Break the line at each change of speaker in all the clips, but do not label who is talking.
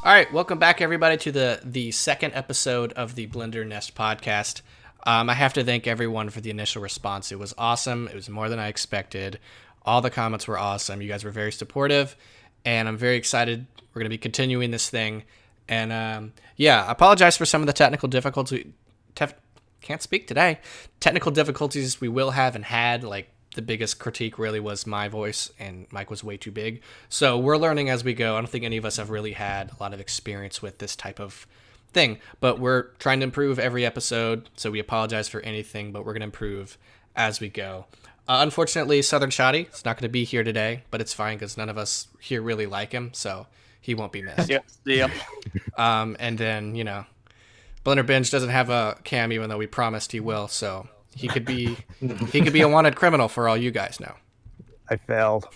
All right, welcome back everybody to the second episode of the BlenderNest podcast. I have to thank everyone for the initial response. It was awesome. It was more than I expected. All the comments were awesome. You guys were very supportive, and I'm very excited. We're going to be continuing this thing. And I apologize for some of the technical difficulties. Can't speak today. Technical difficulties we will have and had, like the biggest critique really was my voice, and Mike was way too big. So we're learning as we go. I don't think any of us have really had a lot of experience with this type of thing, but we're trying to improve every episode. So we apologize for anything, but we're going to improve as we go. Unfortunately, Southern Shoddy is not going to be here today, but it's fine because none of us here really like him, so he won't be missed.
Yeah.
And then, Blender Binge doesn't have a cam, even though we promised he will, so he could be a wanted criminal for all you guys know.
I failed.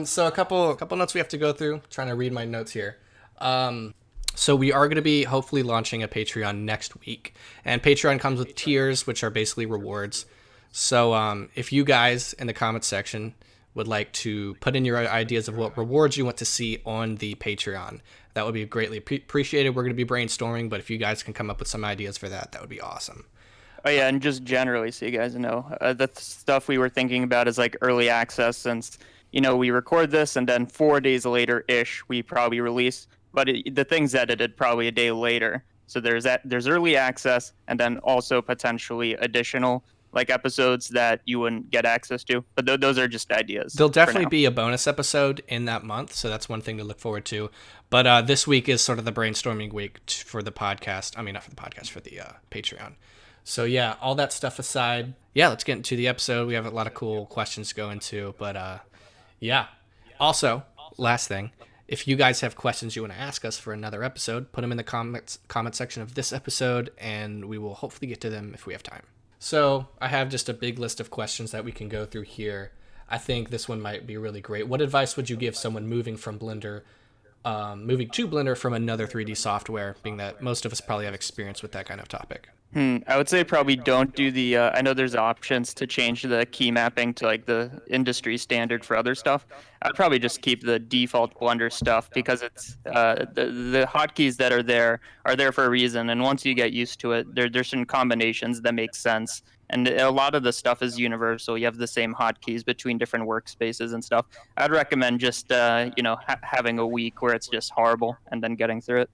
So a couple notes we have to go through. Trying to read my notes here. So we are going to be hopefully launching a Patreon next week, and Patreon comes with tiers, which are basically rewards. So if you guys in the comments section would like to put in your ideas of what rewards you want to see on the Patreon, that would be greatly appreciated. We're going to be brainstorming, but if you guys can come up with some ideas for that, that would be awesome.
Oh yeah, and just generally, so you guys know, the stuff we were thinking about is like early access, since we record this and then 4 days later-ish we probably release, but the thing's edited probably a day later. So there's early access, and then also potentially additional like episodes that you wouldn't get access to. But those are just ideas.
There'll definitely be a bonus episode in that month, so that's one thing to look forward to. But this week is sort of the brainstorming week for the podcast. I mean, not for the podcast, for the Patreon. So yeah, all that stuff aside, let's get into the episode. We have a lot of cool questions to go into, but Also, last thing, if you guys have questions you want to ask us for another episode, put them in the comment section of this episode, and we will hopefully get to them if we have time. So I have just a big list of questions that we can go through here. I think this one might be really great. What advice would you give someone moving to Blender from another 3D software, being that most of us probably have experience with that kind of topic?
I would say probably don't do the, I know there's options to change the key mapping to like the industry standard for other stuff. I'd probably just keep the default Blender stuff, because it's the hotkeys that are there for a reason. And once you get used to it, there's certain combinations that make sense. And a lot of the stuff is universal. You have the same hotkeys between different workspaces and stuff. I'd recommend just, having a week where it's just horrible and then getting through it.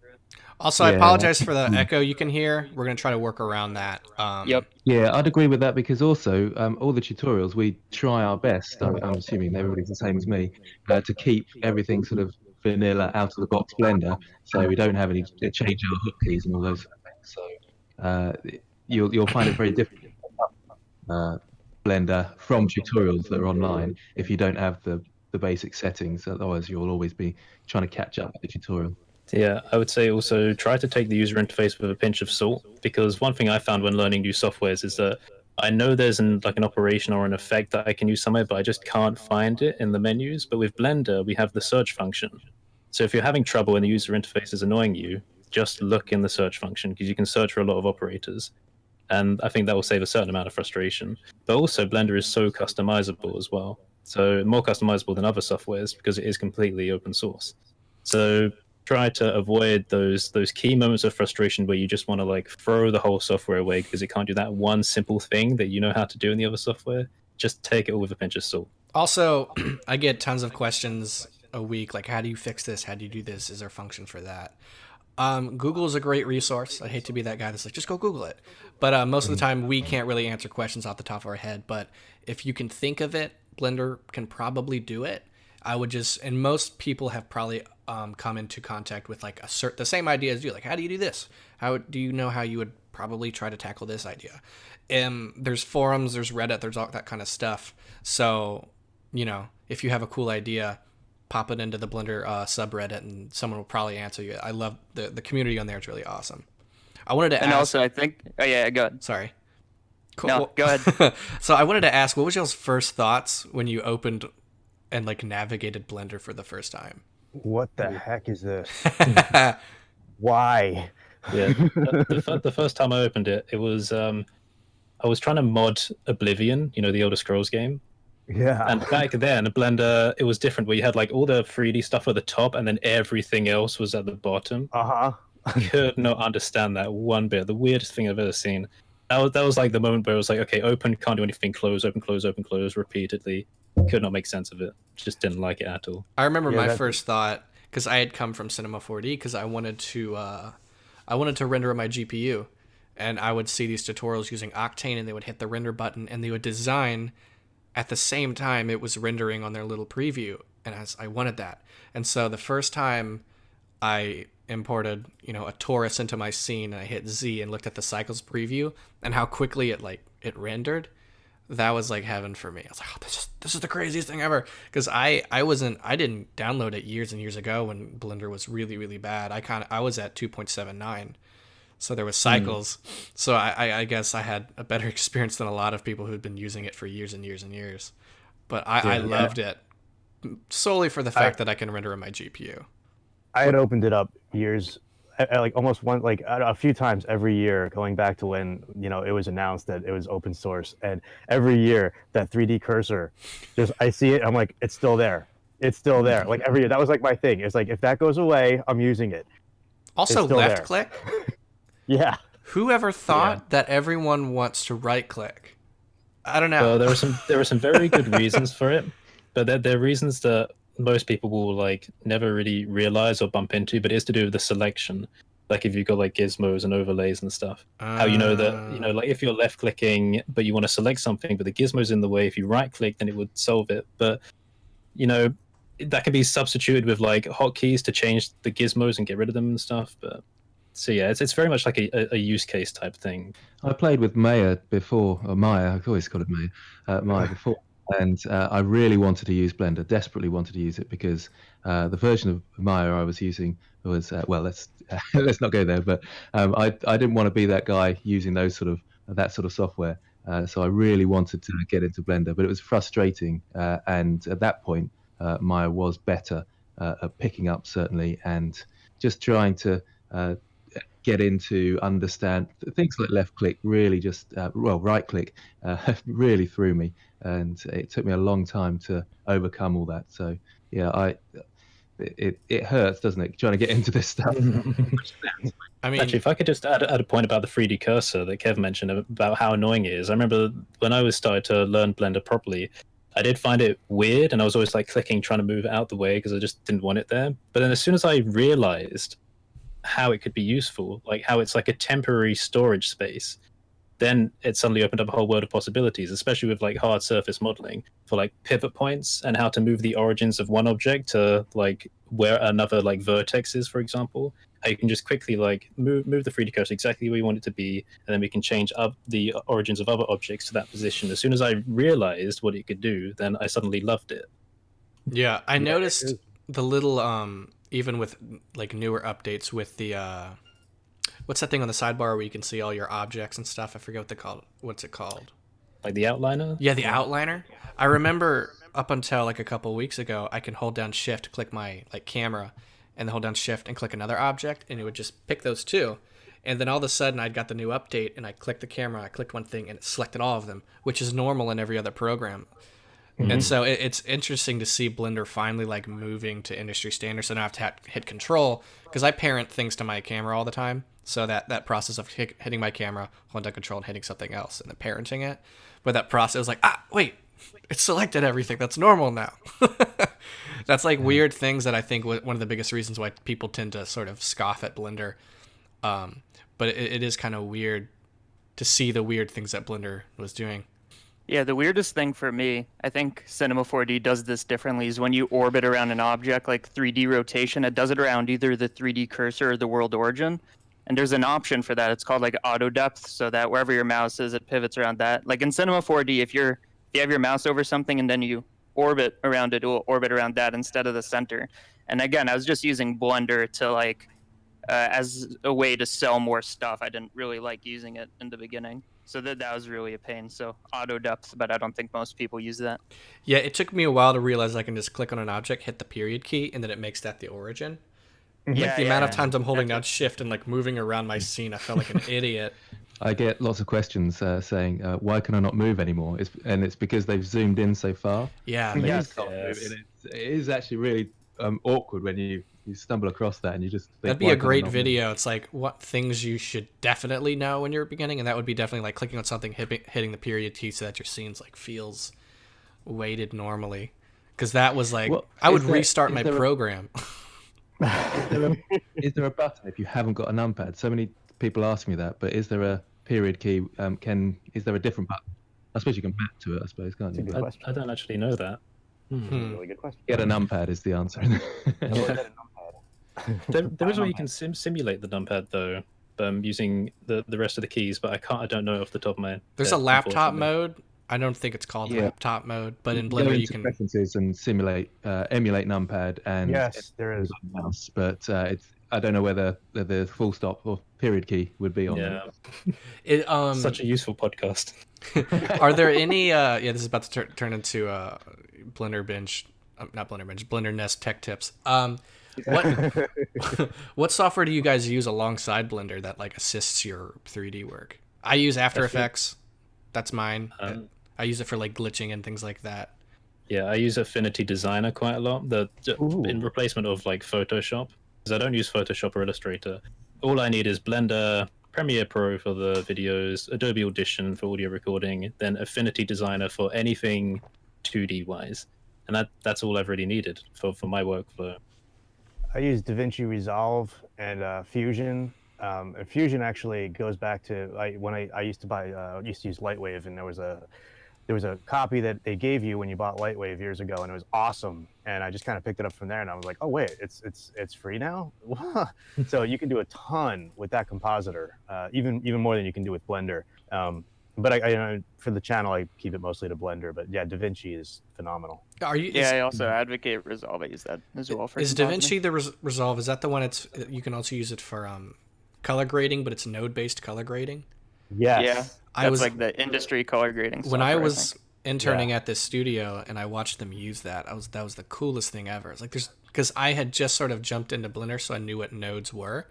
Also, I apologize for the echo you can hear. We're going to try to work around that.
Yep.
Yeah, I'd agree with that, because also all the tutorials, we try our best, I'm assuming everybody's the same as me, to keep everything sort of vanilla, out-of-the-box Blender, so we don't have any change our hotkeys and all those things. So you'll find it very difficult Blender from tutorials that are online if you don't have the basic settings. Otherwise, you'll always be trying to catch up with the tutorial.
Yeah, I would say also try to take the user interface with a pinch of salt, because one thing I found when learning new softwares is that I know there's an operation or an effect that I can use somewhere, but I just can't find it in the menus. But with Blender, we have the search function. So if you're having trouble and the user interface is annoying you, just look in the search function, because you can search for a lot of operators. And I think that will save a certain amount of frustration. But also, Blender is so customizable as well. So more customizable than other softwares, because it is completely open source. So try to avoid those key moments of frustration where you just want to throw the whole software away because it can't do that one simple thing that you know how to do in the other software. Just take it all with a pinch of salt.
Also, I get tons of questions a week, like, how do you fix this? How do you do this? Is there a function for that? Google is a great resource. I hate to be that guy that's like, just go Google it. But most of the time, we can't really answer questions off the top of our head. But if you can think of it, Blender can probably do it. I would just, and most people have probably come into contact with the same idea as you. Like, how do you do this? How do you know how you would probably try to tackle this idea? There's forums, there's Reddit, there's all that kind of stuff. So, if you have a cool idea, pop it into the Blender subreddit, and someone will probably answer you. I love the community on there. It's really awesome. I wanted to ask.
And also, I think, go ahead.
Sorry. Cool.
No, go ahead.
So I wanted to ask, what was y'all's first thoughts when you opened and navigated Blender for the first time?
What the heck is this? Why?
Yeah, the first time I opened it, it was I was trying to mod Oblivion, the Elder Scrolls game,
Yeah.
And back then, Blender, it was different where you had like all the 3D stuff at the top and then everything else was at the bottom.
Uh-huh.
Could not understand that one bit. The weirdest thing I've ever seen. That was like the moment where it was like, okay, open, can't do anything, close, open, close repeatedly. Could not make sense of it. Just didn't like it at all.
I remember
Yeah,
my
that's-
first thought, because I had come from Cinema 4D, because I wanted to render on my GPU, and I would see these tutorials using Octane, and they would hit the render button, and they would design at the same time it was rendering on their little preview, and I wanted that. And so the first time I imported, a torus into my scene, and I hit Z and looked at the cycles preview and how quickly it rendered, that was like heaven for me. I was like, oh, this is the craziest thing ever. Because I didn't download it years and years ago when Blender was really, really bad. I was at 2.79, so there was cycles. So I guess I had a better experience than a lot of people who'd been using it for years and years and years. But I loved it solely for the fact that I can render on my GPU.
I had opened it up years, like almost one, like a few times every year, going back to when it was announced that it was open source, and every year that 3D cursor, I see it, I'm like, it's still there, like every year. That was like my thing. It's like if that goes away, I'm using it.
Also,
still
left
there.
click.
Yeah.
Whoever thought that everyone wants to right click? I don't know.
Well, there are some very good reasons for it, but they're reasons that most people will like never really realize or bump into. But it's to do with the selection. Like if you've got like gizmos and overlays and stuff, how you know that like if you're left clicking but you want to select something, but the gizmo's in the way. If you right click, then it would solve it. But that can be substituted with like hotkeys to change the gizmos and get rid of them and stuff. But so yeah, it's very much like a use case type thing.
I played with Maya before, or Maya, I've always called it Maya, Maya before, and I really wanted to use Blender, desperately wanted to use it, because the version of Maya I was using was, well, let's let's not go there, but I didn't want to be that guy using that sort of software, so I really wanted to get into Blender, but it was frustrating, and at that point, Maya was better at picking up, certainly, and just trying to get into understand things like left click really just right click really threw me, and it took me a long time to overcome all that. So yeah, it hurts, doesn't it, trying to get into this stuff.
I mean,
Actually, if I could just add a point about the 3D cursor that Kev mentioned about how annoying it is. I remember when I was started to learn Blender properly, I did find it weird, and I was always like clicking, trying to move it out the way because I just didn't want it there. But then as soon as I realized how it could be useful, like how it's like a temporary storage space, then it suddenly opened up a whole world of possibilities, especially with like hard surface modeling for like pivot points and how to move the origins of one object to like where another like vertex is, for example. How you can just quickly like move the 3D cursor exactly where you want it to be, and then we can change up the origins of other objects to that position. As soon as I realized what it could do, then I suddenly loved it.
yeah, I noticed the little even with like newer updates with the what's that thing on the sidebar where you can see all your objects and stuff? I forget what's it called.
Like the outliner?
Yeah, the outliner. I remember up until like a couple weeks ago, I can hold down shift, click my like camera, and then hold down shift and click another object, and it would just pick those two. And then all of a sudden I'd got the new update, and I clicked the camera, I clicked one thing, and it selected all of them, which is normal in every other program. And so it's interesting to see Blender finally like moving to industry standards. So now I have to hit control, because I parent things to my camera all the time. So that process of hitting my camera, holding down control, and hitting something else, and then parenting it. But that process was like, wait, it selected everything. That's normal now. That's like weird things that I think one of the biggest reasons why people tend to sort of scoff at Blender. But it is kind of weird to see the weird things that Blender was doing.
Yeah, the weirdest thing for me, I think Cinema 4D does this differently, is when you orbit around an object, like 3D rotation, it does it around either the 3D cursor or the world origin. And there's an option for that. It's called like auto depth, so that wherever your mouse is, it pivots around that. Like in Cinema 4D, if you have your mouse over something and then you orbit around it, it will orbit around that instead of the center. And again, I was just using Blender to like as a way to sell more stuff. I didn't really like using it in the beginning. So that was really a pain. So auto depth, but I don't think most people use that.
Yeah, it took me a while to realize I can just click on an object, hit the period key, and then it makes that the origin. Like the amount of times I'm holding down shift and like moving around my scene, I felt like an idiot.
I get lots of questions saying, "Why can I not move anymore?" It's because they've zoomed in so far.
Yeah,
And they
Yes.
just can't move.
Yes.
And it is actually really awkward when you stumble across that and you just think,
that'd be
"Why
a
can I
great
not move?"
video. It's like what things you should definitely know when you're beginning, and that would be definitely like clicking on something, hitting the period key so that your scenes like feels weighted normally. Because that was like,
Well,
I would
is there-
restart
is
my
there a-
program.
Is there a button if you haven't got a numpad? So many people ask me that, but is there a period key? Is there a different button? I suppose you can map to it. I suppose, can't
That's a
you?
good
But
question.
I don't actually know that.
That's a really good question.
get a numpad is the answer.
There is a way you can simulate the numpad though, using the rest of the keys, but I don't know off the top of my head.
There's a laptop
unfortunately.
mode. I don't think it's called
Yeah.
laptop mode, but in
Go
Blender you
into
can.
preferences and emulate numpad and
Yes, there is.
mouse, but I don't know whether the full stop or period key would be on
Yeah,
there.
such a useful podcast.
Are there any? Yeah, this is about to turn into Blender binge, not Blender binge, Blender Nest tech tips. What what software do you guys use alongside Blender that like assists your 3D work? I use After Effects. That's mine. I use it for like glitching and things like that.
Yeah, I use Affinity Designer quite a lot. In replacement of like Photoshop, because I don't use Photoshop or Illustrator. All I need is Blender, Premiere Pro for the videos, Adobe Audition for audio recording, then Affinity Designer for anything 2D wise, and that's all I've really needed for my workflow.
I use DaVinci Resolve and Fusion. And Fusion actually goes back to when I used to use Lightwave, and there was a copy that they gave you when you bought Lightwave years ago, and it was awesome. And I just kind of picked it up from there, and I was like, oh wait, it's free now. So you can do a ton with that compositor, even more than you can do with Blender. But I for the channel, I keep it mostly to Blender. But yeah, DaVinci is phenomenal.
Are you?
Yeah, I also advocate Resolve. I use that as well for
Is
compositing.
DaVinci the Resolve? Is that the one? You can also use it for color grading, but it's node-based color grading.
Yes.
Yeah,
I
that's
was
like the industry color grading.
when I
software,
was
think.
interning at this studio and I watched them use that. That was the coolest thing ever. It's like because I had just sort of jumped into Blender, so I knew what nodes were,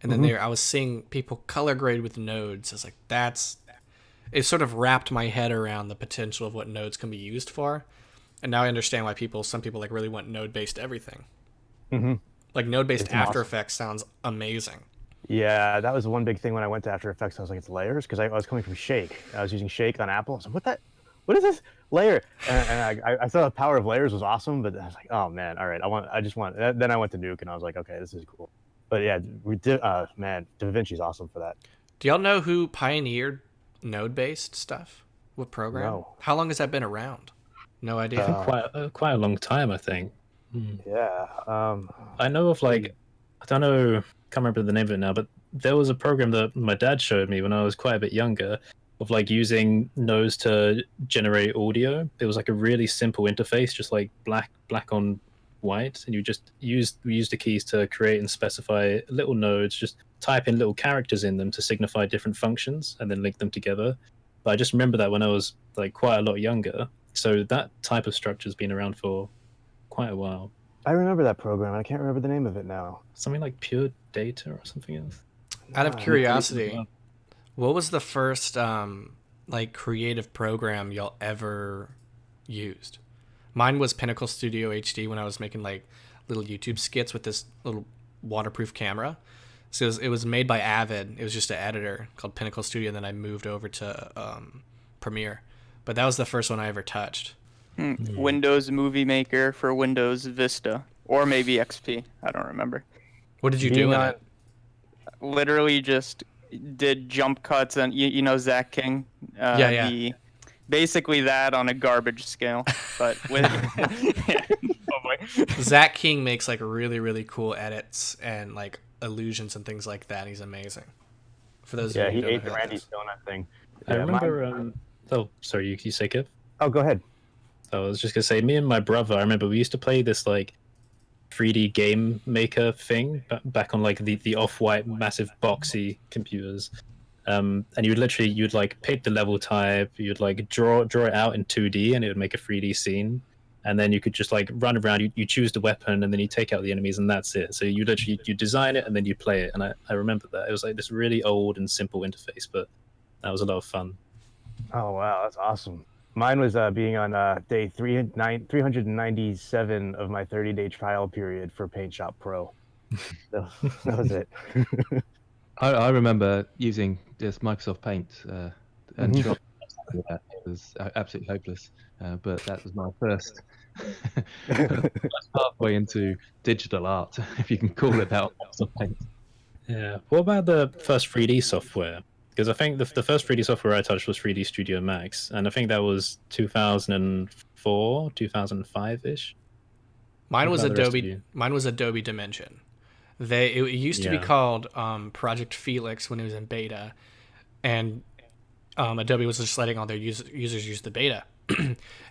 and then I was seeing people color grade with nodes. I was like, it sort of wrapped my head around the potential of what nodes can be used for, and now I understand why some people like really want node-based everything. Like node-based After Effects sounds amazing.
Yeah, that was the one big thing when I went to After Effects. I was like, it's layers, because I was coming from Shake. I was using Shake on Apple. I was like, what is this layer? And I thought the power of layers was awesome, but I was like, oh man, all right, then I went to Nuke, and I was like, okay, this is cool. But yeah, man, DaVinci's awesome for that.
Do y'all know who pioneered node-based stuff? What program?
No.
How long has that been around? No idea.
Quite a long time, I think.
Yeah.
I know of I don't know, can't remember the name of it now, but there was a program that my dad showed me when I was quite a bit younger of like using nodes to generate audio. It was like a really simple interface, just like black on white, and you just use the keys to create and specify little nodes, just type in little characters in them to signify different functions and then link them together. But I just remember that when I was like quite a lot younger. So that type of structure has been around for quite a while.
I remember that program. I can't remember the name of it now.
Something like Pure Data or something else.
Out of curiosity, what was the first like creative program y'all ever used? Mine was Pinnacle Studio HD when I was making like little YouTube skits with this little waterproof camera. So it was made by Avid. It was just an editor called Pinnacle Studio, and then I moved over to Premiere. But that was the first one I ever touched.
Windows Movie Maker for Windows Vista, or maybe XP. I don't remember.
What did you do in it?
Literally just did jump cuts, and you know Zach King.
Yeah.
Basically that on a garbage scale, but with. Oh boy.
Zach King makes like really, really cool edits and like illusions and things like that. He's amazing. For those of you who
he
don't
ate
know
the
who
Randy
that is.
Donut thing.
I
Yeah,
remember. Oh, sorry, you say, Kev?
Oh, go ahead.
I was just gonna say, me and my brother, I remember we used to play this like 3D game maker thing back on like the off-white massive boxy computers. And you'd like pick the level type, you'd like draw it out in 2D, and it would make a 3D scene. And then you could just like run around, you choose the weapon, and then you take out the enemies, and that's it. So you design it, and then you play it. And I remember that it was like this really old and simple interface, but That was a lot of fun.
Oh wow, that's awesome. Mine was being on day 397 of my 30-day trial period for Paint Shop Pro. So, that was it.
I remember using just Microsoft Paint and
Mhm.
trying with that. It was absolutely hopeless. But that was my first pathway into digital art, if you can call it that, on Microsoft Paint.
Yeah. What about the first 3D software? Because I think the first 3D software I touched was 3D Studio Max, and I think that was 2004, 2005-ish.
Mine
What
was
about the rest of
Adobe.
you?
Mine was Adobe Dimension. It used to be
Yeah.
called Project Felix when it was in beta, and Adobe was just letting all their users use the beta,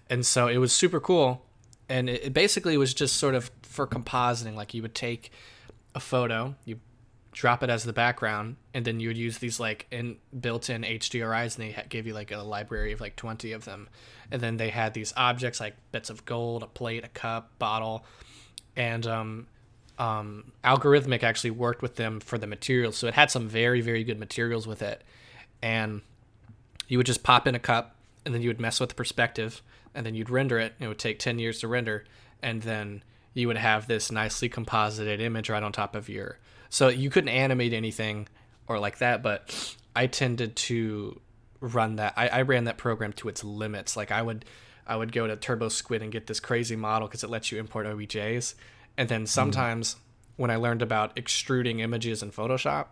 and so it was super cool. And it basically was just sort of for compositing. Like you would take a photo, you drop it as the background, and then you would use these like built-in HDRIs, and they gave you like a library of like 20 of them, and then they had these objects like bits of gold, a plate, a cup, bottle, and Algorithmic actually worked with them for the materials, so it had some very, very good materials with it. And you would just pop in a cup, and then you would mess with the perspective, and then you'd render it. It would take 10 years to render, and then you would have this nicely composited image right on top of your. So you couldn't animate anything or like that, but I tended to run that. I ran that program to its limits. Like I would go to Turbo Squid and get this crazy model because it lets you import OBJs. And then sometimes when I learned about extruding images in Photoshop,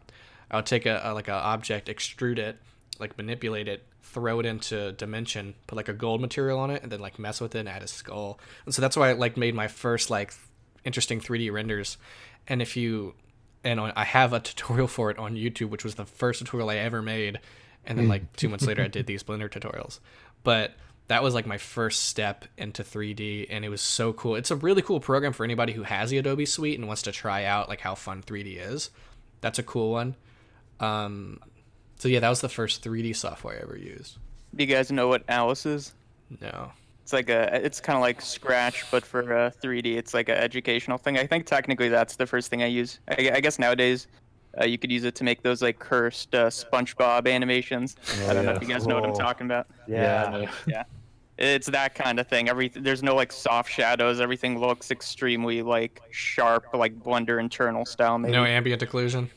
I would take a object, extrude it, like manipulate it, throw it into Dimension, put like a gold material on it, and then like mess with it and add a skull. And so that's why I like made my first like interesting 3D renders. And I have a tutorial for it on YouTube, which was the first tutorial I ever made. And then like 2 months later, I did these Blender tutorials. But that was like my first step into 3D, and it was so cool. It's a really cool program for anybody who has the Adobe suite and wants to try out like how fun 3D is. That's a cool one. So yeah, that was the first 3D software I ever used.
Do you guys know what Alice is?
No.
It's kind of like Scratch, but for 3D. It's like an educational thing. I think technically that's the first thing I use. I guess nowadays you could use it to make those like cursed SpongeBob animations. I don't know if you guys know what I'm talking about.
Yeah.
I know.
Yeah, it's that kind of thing. There's no like soft shadows. Everything looks extremely like sharp, like Blender internal style. Maybe.
No ambient occlusion.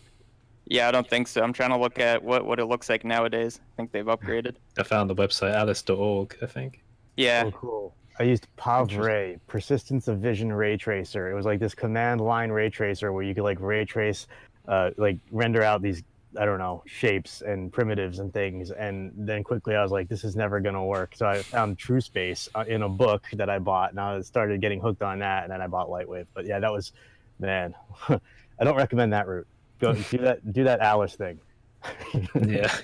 Yeah, I don't think so. I'm trying to look at what it looks like nowadays. I think they've upgraded.
I found the website alice.org, I think.
Yeah.
Oh, cool. I used PavRay, Persistence of Vision Ray Tracer. It was like this command line ray tracer where you could like ray trace, like render out these, I don't know, shapes and primitives and things. And then quickly I was like, this is never going to work. So I found TrueSpace in a book that I bought, and I started getting hooked on that. And then I bought Lightwave. But yeah, that was, man, I don't recommend that route. Go do that Alice thing.
Yeah.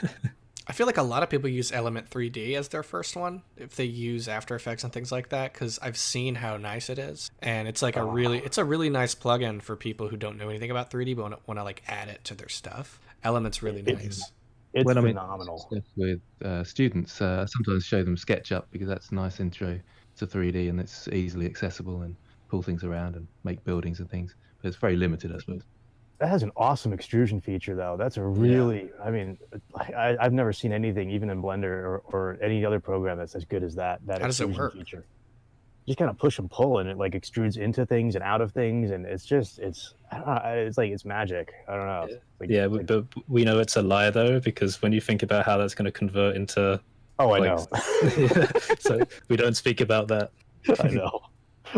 I feel like a lot of people use Element 3D as their first one if they use After Effects and things like that, because I've seen how nice it is, and it's like a really nice plugin for people who don't know anything about 3D but want to like add it to their stuff. Element's really nice.
It's
When I'm in
phenomenal.
stuff with students, I sometimes show them SketchUp because that's a nice intro to 3D and it's easily accessible and pull things around and make buildings and things. But it's very limited, I suppose.
That has an awesome extrusion feature, though. That's a really, I mean, I've never seen anything, even in Blender or any other program, that's as good as that
How does it
extrusion
work?
feature. Just kind of push and pull, and it like extrudes into things and out of things, and it's I don't know, it's like it's magic. I don't know. Like,
Yeah, but we know it's a lie, though, because when you think about how that's going to convert into...
oh, I
like,
know.
So we don't speak about that.
I know.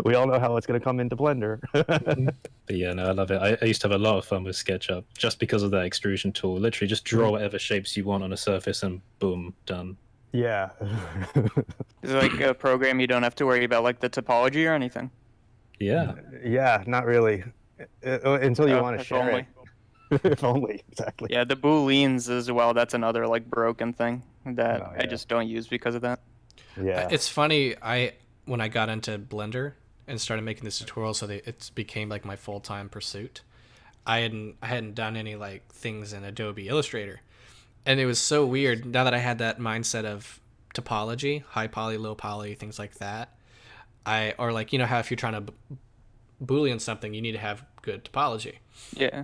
We all know how it's going to come into Blender.
But yeah, no, I love it. I used to have a lot of fun with SketchUp just because of that extrusion tool. Literally just draw whatever shapes you want on a surface and boom, done.
Yeah.
Is it like a program you don't have to worry about like the topology or anything?
Yeah.
Yeah, not really. Until you want to
If
share
only.
it. If only, exactly.
Yeah, the booleans as well. That's another like broken thing that
Oh,
I
yeah.
just don't use because of that.
Yeah.
It's funny. When I got into Blender and started making this tutorial, so it became like my full-time pursuit. I hadn't done any like things in Adobe Illustrator, and it was so weird. Now that I had that mindset of topology, high poly, low poly, things like that, or like, you know how if you're trying to Boolean something, you need to have good topology.
Yeah.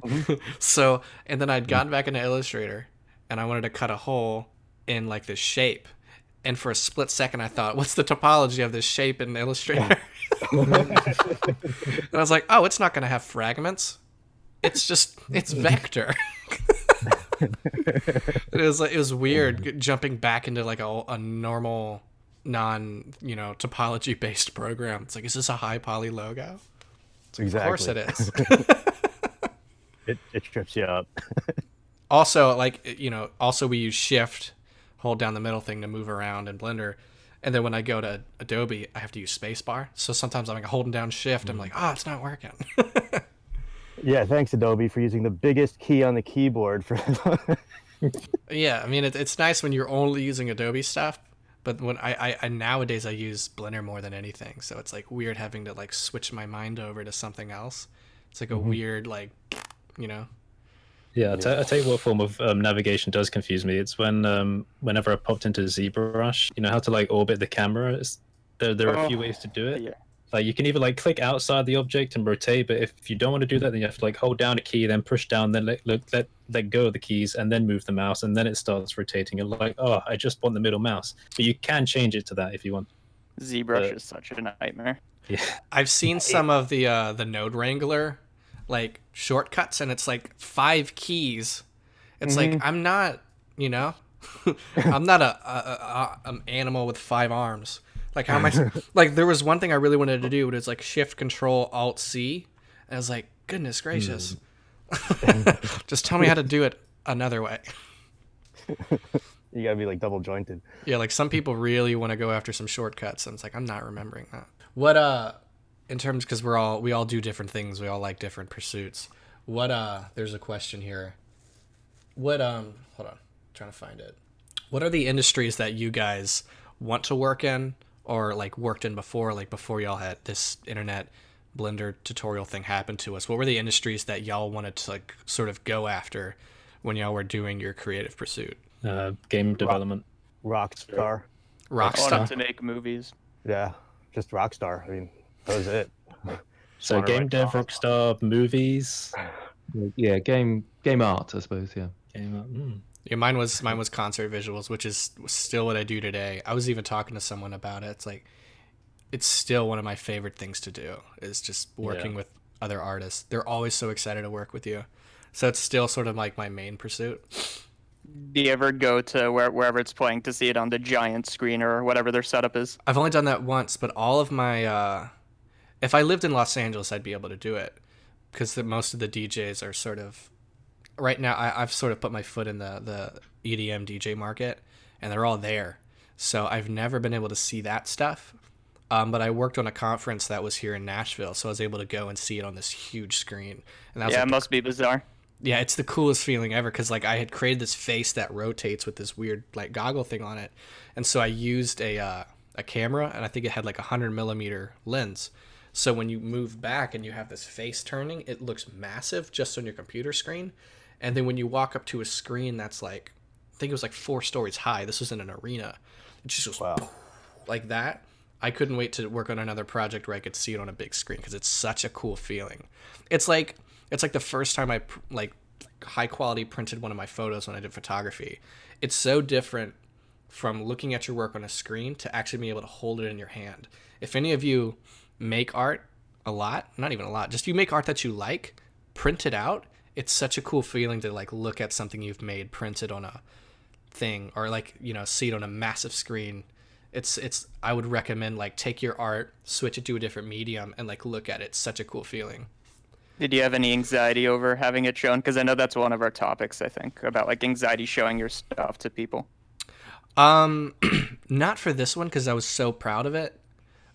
So, and then I'd gotten back into Illustrator, and I wanted to cut a hole in like this shape. And for a split second, I thought, what's the topology of this shape in Illustrator? And I was like, oh, it's not going to have fragments. It's vector. It was weird jumping back into like a normal topology based program. It's like, is this a high poly logo?
Exactly.
Of course it is.
It trips you up.
Also, also we use shift, hold down the middle thing to move around in Blender. And then when I go to Adobe, I have to use spacebar. So sometimes I'm like holding down shift. I'm like, it's not working.
Yeah, thanks Adobe for using the biggest key on the keyboard for.
Yeah, I mean it's nice when you're only using Adobe stuff, but when I nowadays I use Blender more than anything, so it's like weird having to like switch my mind over to something else. It's like a weird
Yeah, I tell you what form of navigation does confuse me. It's when whenever I popped into ZBrush, you know how to like orbit the camera. There are a few ways to do it.
Yeah.
Like you can either like click outside the object and rotate, but if you don't want to do that, then you have to like hold down a key, then push down, then let go of the keys, and then move the mouse, and then it starts rotating. You're like, I just want the middle mouse, but you can change it to that if you want.
ZBrush is such a nightmare.
Yeah,
I've seen some of the Node Wrangler like shortcuts, and it's like 5 keys. It's like I'm not, I'm not an animal with 5 arms. Like how am I? Like there was one thing I really wanted to do, but it's like Shift Control Alt C. And I was like, goodness gracious, just tell me how to do it another way.
You gotta be like double jointed.
Yeah, like some people really want to go after some shortcuts, and it's like I'm not remembering that. What in terms, because we all do different things, we all like different pursuits. What there's a question here. What hold on, I'm trying to find it. What are the industries that you guys want to work in, or like worked in before, like before y'all had this internet Blender tutorial thing happen to us? What were the industries that y'all wanted to like sort of go after when y'all were doing your creative pursuit?
game development.
Rockstar.
I wanted
Rockstar.
to make movies.
Yeah, just Rockstar. I mean, that was it.
So
Wanna
game
write
dev,
songs.
Rockstar, movies.
Yeah, game art, I suppose. Yeah.
Yeah, mine was concert visuals, which is still what I do today. I was even talking to someone about it. It's like it's still one of my favorite things to do is just working with other artists. They're always so excited to work with you. So it's still sort of like my main pursuit.
Do you ever go to wherever it's playing to see it on the giant screen or whatever their setup is?
I've only done that once, but all of my if I lived in Los Angeles, I'd be able to do it because most of the DJs are sort of right now. I've sort of put my foot in the EDM DJ market, and they're all there. So I've never been able to see that stuff. But I worked on a conference that was here in Nashville, so I was able to go and see it on this huge screen. And that was
Yeah,
like
it must be bizarre.
yeah, it's the coolest feeling ever because like I had created this face that rotates with this weird like goggle thing on it, and so I used a camera, and I think it had like a 100mm lens. So when you move back and you have this face turning, it looks massive just on your computer screen, and then when you walk up to a screen that's like I think it was like 4 stories high. This was in an arena. It just goes
Wow.
like that. I couldn't wait to work on another project where I could see it on a big screen because it's such a cool feeling. It's like the first time I like high quality printed one of my photos when I did photography. It's so different from looking at your work on a screen to actually being able to hold it in your hand. If any of you make art a lot, not even a lot, just you make art that you like, print it out. It's such a cool feeling to like look at something you've made printed on a thing or like, see it on a massive screen. It's I would recommend like take your art, switch it to a different medium and like look at it. It's such a cool feeling.
Did you have any anxiety over having it shown? Because I know that's one of our topics, I think, about like anxiety showing your stuff to people.
Not for this one because I was so proud of it.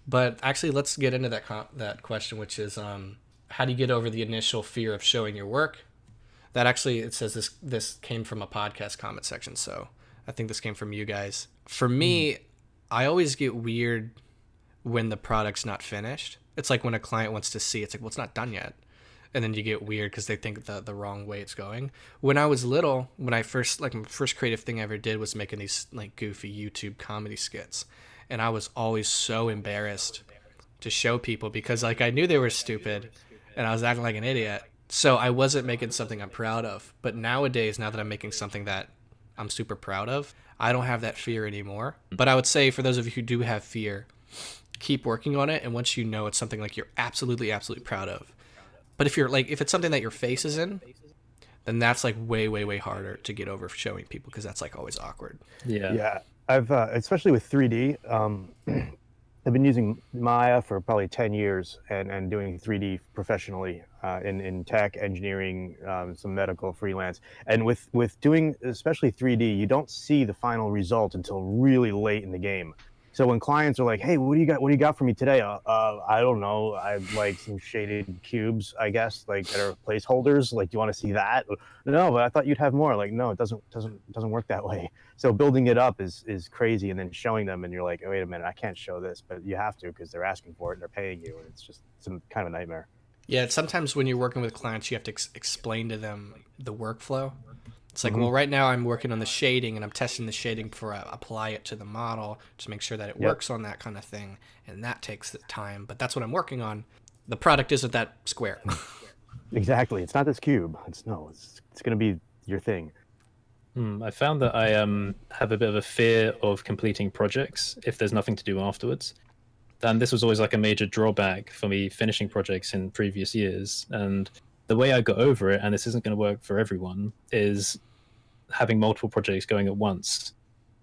But actually, let's get into that question, which is how do you get over the initial fear of showing your work? That actually, it says this came from a podcast comment section, so I think this came from you guys. For me, I always get weird when the product's not finished. It's like when a client wants to see, it's like, well, it's not done yet. And then you get weird because they think the wrong way it's going. When I was little, my first creative thing I ever did was making these like goofy YouTube comedy skits. And I was always so embarrassed to show people because like I knew they were stupid and I was acting like an idiot. So I wasn't making something I'm proud of. But nowadays, now that I'm making something that I'm super proud of. I don't have that fear anymore. But I would say for those of you who do have fear, keep working on it. And once you know it's something like you're absolutely, absolutely proud of. But if it's something that your face is in, then that's like way, way, way harder to get over showing people, because that's like always awkward.
Yeah. I've especially with 3D. I've been using Maya for probably 10 years and doing 3D professionally in tech, engineering, some medical freelance. And with doing especially 3D, you don't see the final result until really late in the game. So when clients are like, "Hey, what do you got? What do you got for me today?" I don't know. I'd like some shaded cubes, I guess, like that are placeholders. Like, do you want to see that? No, but I thought you'd have more. Like, no, it doesn't work that way. So building it up is crazy, and then showing them, and you're like, oh, wait a minute, I can't show this, but you have to because they're asking for it and they're paying you, and it's just some kind of a nightmare.
Yeah, sometimes when you're working with clients, you have to explain to them the workflow. It's like, well, right now I'm working on the shading, and I'm testing the shading before I apply it to the model to make sure that it works on that kind of thing, and that takes the time. But that's what I'm working on. The product isn't that square.
Exactly. It's not this cube. It's going to be your thing.
I found that I have a bit of a fear of completing projects if there's nothing to do afterwards. And this was always like a major drawback for me finishing projects in previous years. And the way I got over it, and this isn't going to work for everyone, is having multiple projects going at once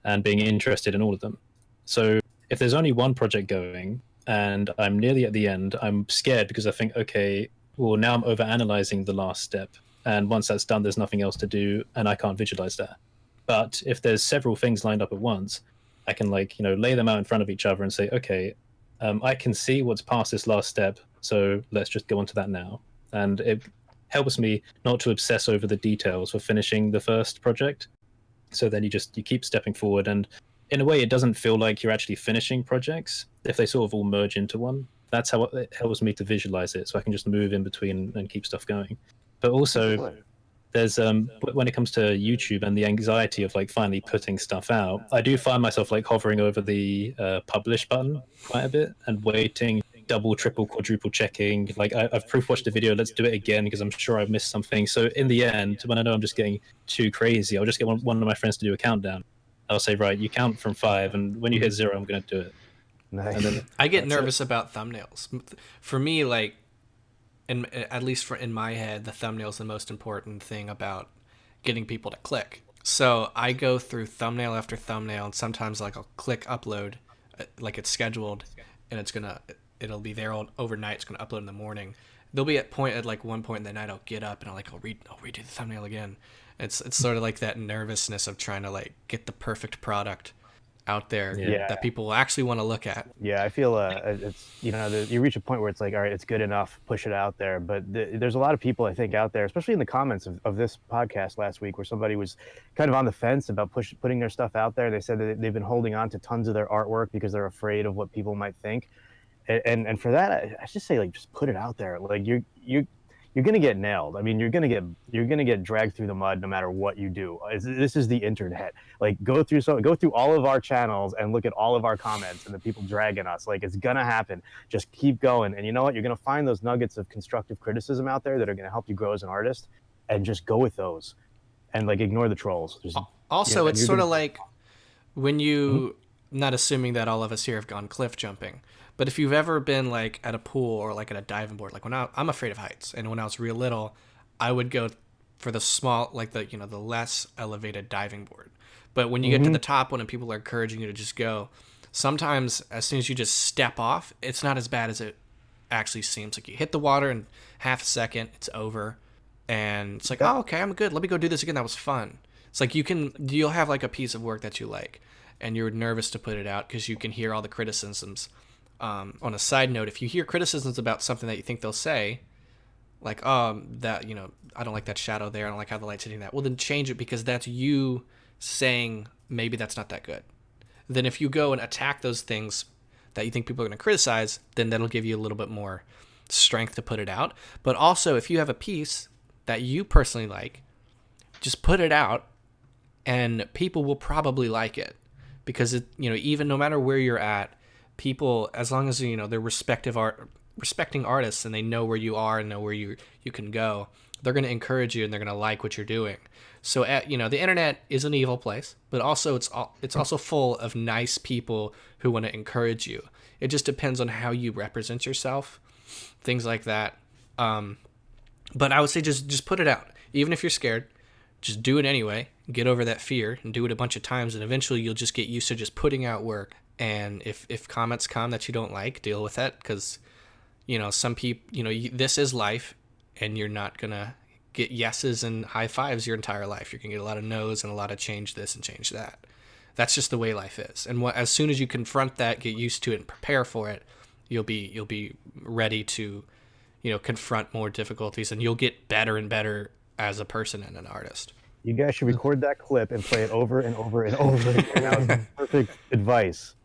and being interested in all of them. So if there's only one project going and I'm nearly at the end, I'm scared because I think, okay, well, now I'm overanalyzing the last step. And once that's done, there's nothing else to do, and I can't visualize that. But if there's several things lined up at once, I can lay them out in front of each other and say, okay, I can see what's past this last step, so let's just go on to that now. And it helps me not to obsess over the details for finishing the first project. So then you keep stepping forward, and in a way, it doesn't feel like you're actually finishing projects if they sort of all merge into one. That's how it helps me to visualize it, so I can just move in between and keep stuff going. But also, there's when it comes to YouTube and the anxiety of finally putting stuff out, I do find myself hovering over the publish button quite a bit and waiting, double, triple, quadruple checking. I've proof watched the video, let's do it again because I'm sure I've missed something. So in the end, when I know I'm just getting too crazy, I'll just get one of my friends to do a countdown. I'll say, right, you count from 5, and when you hit 0, I'm going to do it.
Nice.
And then
I get nervous about thumbnails. For me, at least in my head, the thumbnail is the most important thing about getting people to click. So I go through thumbnail after thumbnail, and sometimes I'll click upload, like it's scheduled, and it'll be there all overnight. It's gonna upload in the morning. There'll be at one point in the night I'll get up and I'll redo the thumbnail again. It's sort of like that nervousness of trying to get the perfect product out there that people will actually want to look at.
Yeah, I feel it's you reach a point where it's like, all right, it's good enough, push it out there. But there's a lot of people I think out there, especially in the comments of this podcast last week, where somebody was kind of on the fence about putting their stuff out there. They said that they've been holding on to tons of their artwork because they're afraid of what people might think. And for that, I just say just put it out there. You're gonna get nailed. I mean, you're gonna get dragged through the mud no matter what you do. This is the internet. Go through all of our channels and look at all of our comments and the people dragging us. It's gonna happen. Just keep going. And you know what? You're gonna find those nuggets of constructive criticism out there that are gonna help you grow as an artist. And just go with those, and ignore the trolls.
Also, it's sort of like when you, not assuming that all of us here have gone cliff jumping, but if you've ever been at a pool or at a diving board, when I'm afraid of heights, and when I was real little, I would go for the small, the less elevated diving board. But when you get to the top one and people are encouraging you to just go, sometimes as soon as you just step off, it's not as bad as it actually seems. You hit the water in half a second, it's over, and it's oh, okay, I'm good. Let me go do this again. That was fun. It's you'll have a piece of work that you like, and you're nervous to put it out because you can hear all the criticisms. On a side note, if you hear criticisms about something that you think they'll say, that, I don't like that shadow there, I don't like how the light's hitting that, well, then change it, because that's you saying maybe that's not that good. Then if you go and attack those things that you think people are going to criticize, then that'll give you a little bit more strength to put it out. But also, if you have a piece that you personally like, just put it out, and people will probably like it, because even no matter where you're at, people, as long as their respective respecting artists and they know where you are and know where you can go, they're going to encourage you and they're going to like what you're doing. So the internet is an evil place, but also it's also full of nice people who want to encourage you. It just depends on how you represent yourself, things like that. But I would say just put it out, even if you're scared. Just do it anyway. Get over that fear and do it a bunch of times, and eventually you'll just get used to just putting out work. And if comments come that you don't like, deal with that, because some people, this is life, and you're not gonna get yeses and high fives your entire life. You're gonna get a lot of no's and a lot of change this and change that. That's just the way life is. And as soon as you confront that, get used to it, and prepare for it, you'll be ready to, confront more difficulties, and you'll get better and better as a person and an artist.
You guys should record that clip and play it over and over and over again. That was perfect advice.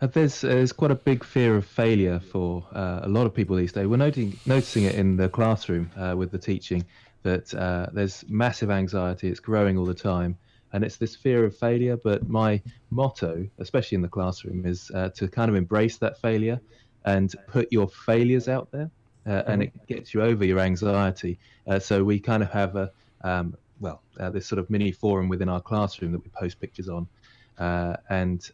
There's quite a big fear of failure for a lot of people these days. We're noticing it in the classroom with the teaching, that there's massive anxiety. It's growing all the time, and it's this fear of failure. But my motto, especially in the classroom, is to kind of embrace that failure and put your failures out there, and it gets you over your anxiety. So we kind of have this sort of mini forum within our classroom that we post pictures on, and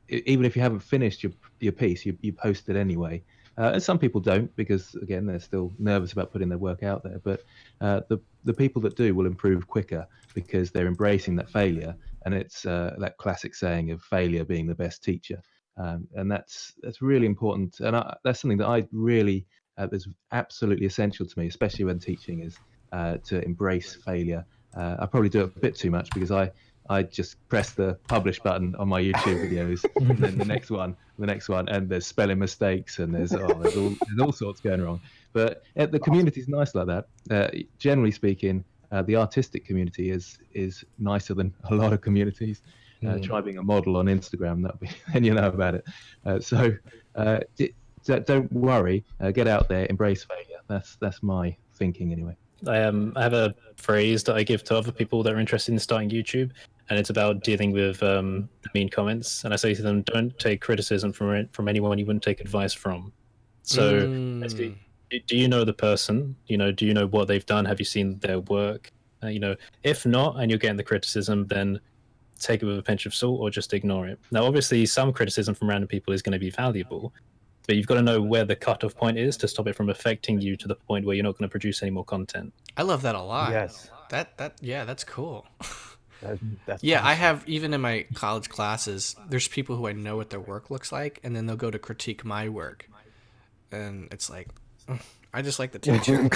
even if you haven't finished your piece, you post it anyway. And some people don't, because again, they're still nervous about putting their work out there. But the people that do will improve quicker because they're embracing that failure. And it's that classic saying of failure being the best teacher. And that's really important. And that's something that I really that's absolutely essential to me, especially when teaching, is to embrace failure. I probably do it a bit too much because I just press the publish button on my YouTube videos, and then the next one, and there's spelling mistakes, and there's all sorts going wrong. But the community's nice like that. Generally speaking, the artistic community is nicer than a lot of communities. Try being a model on Instagram, then you know about it. So don't worry, get out there, embrace failure. That's my thinking anyway.
I have a phrase that I give to other people that are interested in starting YouTube, and it's about dealing with mean comments. And I say to them, don't take criticism from anyone you wouldn't take advice from. So do you know the person? Do you know what they've done? Have you seen their work? If not, and you're getting the criticism, then take it with a pinch of salt or just ignore it. Now, obviously, some criticism from random people is going to be valuable, but you've got to know where the cutoff point is to stop it from affecting you to the point where you're not going to produce any more content.
I love that a lot.
Yes.
That's cool.
That's
yeah,
awesome.
I have, even in my college classes, there's people who I know what their work looks like, and then they'll go to critique my work. And it's like, I just like the teacher.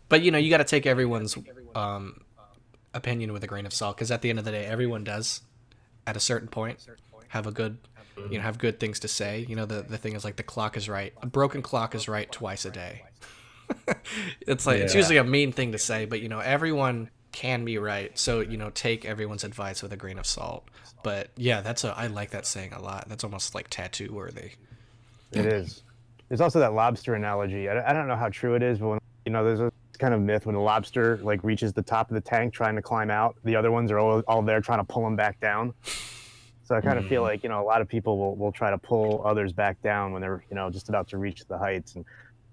But, you got to take everyone's opinion with a grain of salt, because at the end of the day, everyone does, at a certain point, have a good... have good things to say. The thing is, like, the clock is right. A broken clock is right twice a day. It's like, it's usually a mean thing to say, but everyone can be right. So, take everyone's advice with a grain of salt. But yeah, I like that saying a lot. That's almost like tattoo worthy.
It is. There's also that lobster analogy. I don't know how true it is, but when, there's a kind of myth when the lobster like reaches the top of the tank trying to climb out, the other ones are all there trying to pull him back down. So I kind of feel like, a lot of people will try to pull others back down when they're, just about to reach the heights. And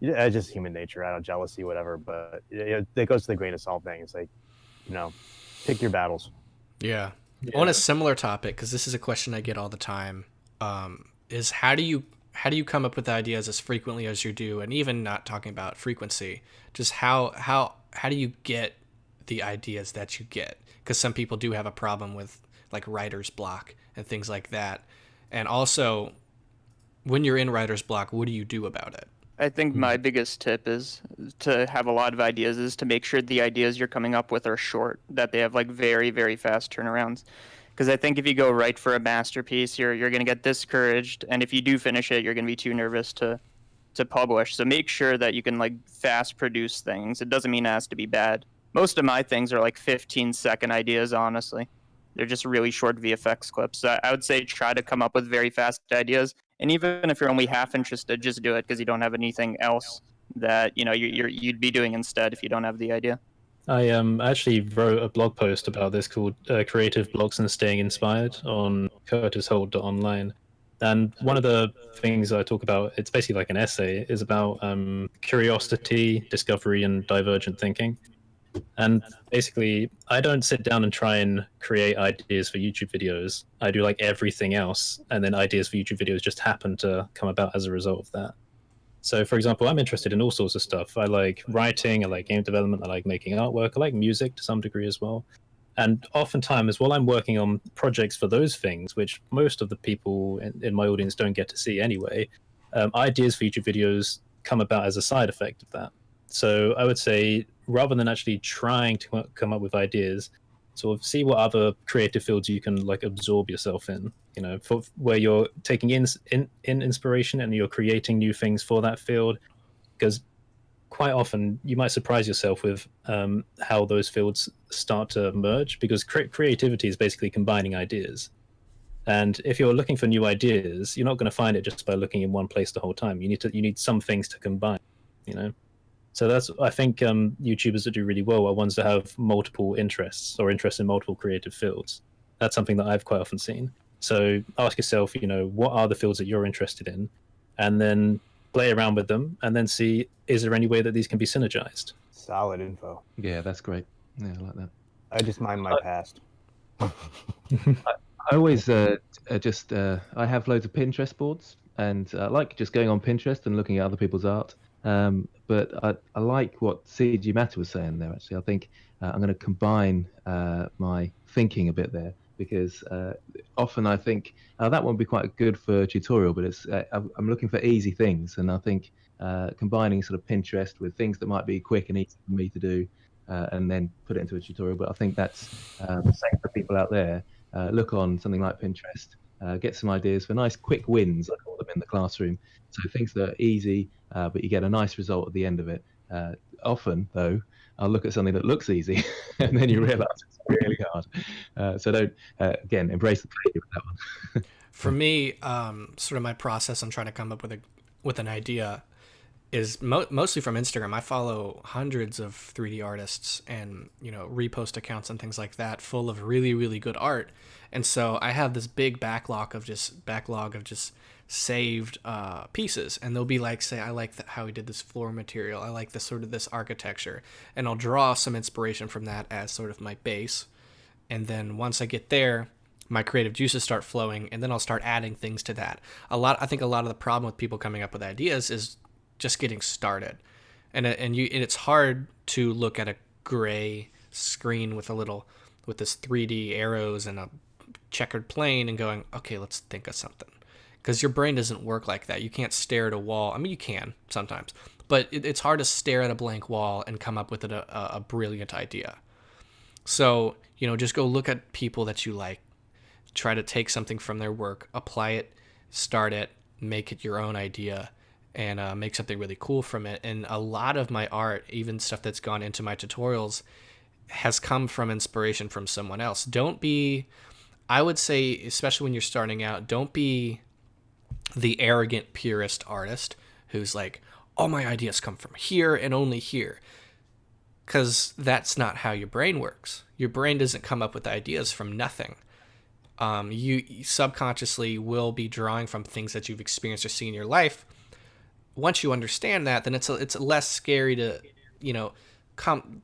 it's just human nature, I don't know, jealousy, whatever. But it goes to the grain of salt thing. It's like, pick your battles.
Yeah. On a similar topic, because this is a question I get all the time, is how do you come up with ideas as frequently as you do? And even not talking about frequency, just how do you get the ideas that you get? Because some people do have a problem with like writer's block and things like that. And also, when you're in writer's block, what do you do about it?
I think my biggest tip is to have a lot of ideas, is to make sure the ideas you're coming up with are short, that they have like very, very fast turnarounds. Because I think if you go right for a masterpiece, you're going to get discouraged. And if you do finish it, you're going to be too nervous to publish. So make sure that you can like fast produce things. It doesn't mean it has to be bad. Most of my things are like 15-second ideas, honestly. They're just really short VFX clips. So I would say try to come up with very fast ideas. And even if you're only half interested, just do it, because you don't have anything else that you'd be doing instead if you don't have the idea.
I actually wrote a blog post about this called Creative Blocks and Staying Inspired on curtisholt.online. And one of the things I talk about, it's basically like an essay, is about curiosity, discovery, and divergent thinking. And basically, I don't sit down and try and create ideas for YouTube videos. I do like everything else, and then ideas for YouTube videos just happen to come about as a result of that. So, for example, I'm interested in all sorts of stuff. I like writing, I like game development, I like making artwork, I like music to some degree as well. And oftentimes, while I'm working on projects for those things, which most of the people in my audience don't get to see anyway, ideas for YouTube videos come about as a side effect of that. So I would say, rather than actually trying to come up with ideas, sort of see what other creative fields you can like absorb yourself in. You know, for where you're taking in inspiration and you're creating new things for that field, because quite often you might surprise yourself with how those fields start to merge, because creativity is basically combining ideas. And if you're looking for new ideas, you're not going to find it just by looking in one place the whole time. You need some things to combine, you know. So that's, I think, YouTubers that do really well are ones that have multiple interests or interests in multiple creative fields. That's something that I've quite often seen. So ask yourself, you know, what are the fields that you're interested in, and then play around with them, and then see, is there any way that these can be synergized?
Solid info.
Yeah, that's great. Yeah, I like that.
I just mind my past.
I always I have loads of Pinterest boards, and I like just going on Pinterest and looking at other people's art. But I like what CG Matter was saying there. Actually, I think I'm going to combine my thinking a bit there, because often I think that one would be quite good for a tutorial, but it's I'm looking for easy things, and I think combining sort of Pinterest with things that might be quick and easy for me to do, and then put it into a tutorial. But I think that's the same for people out there. Look on something like Pinterest, get some ideas for nice quick wins, I call them, in the classroom. So things that are easy, but you get a nice result at the end of it. Often, though, I'll look at something that looks easy, and then you realise it's really hard. So don't, again, embrace the failure with that one.
For me, sort of my process on trying to come up with an idea is mostly from Instagram. I follow hundreds of 3D artists and, you know, repost accounts and things like that full of really, really good art. And so I have this big backlog of just saved pieces, and they'll be like, say, I like how he did this floor material, I like this sort of this architecture, and I'll draw some inspiration from that as sort of my base. And then once I get there, my creative juices start flowing, and then I'll start adding things to that. I think a lot of the problem with people coming up with ideas is just getting started, and it's hard to look at a gray screen with this 3D arrows and a checkered plane and going, okay, let's think of something, because your brain doesn't work like that. You can't stare at a wall. I mean, you can sometimes, but it's hard to stare at a blank wall and come up with a brilliant idea. So, you know, just go look at people that you like, try to take something from their work, apply it, start it, make it your own idea, and make something really cool from it. And a lot of my art, even stuff that's gone into my tutorials, has come from inspiration from someone else. Don't be, I would say, especially when you're starting out, don't be the arrogant purist artist who's like, all my ideas come from here and only here. Because that's not how your brain works. Your brain doesn't come up with ideas from nothing. You subconsciously will be drawing from things that you've experienced or seen in your life. Once you understand that, then it's less scary to, you know,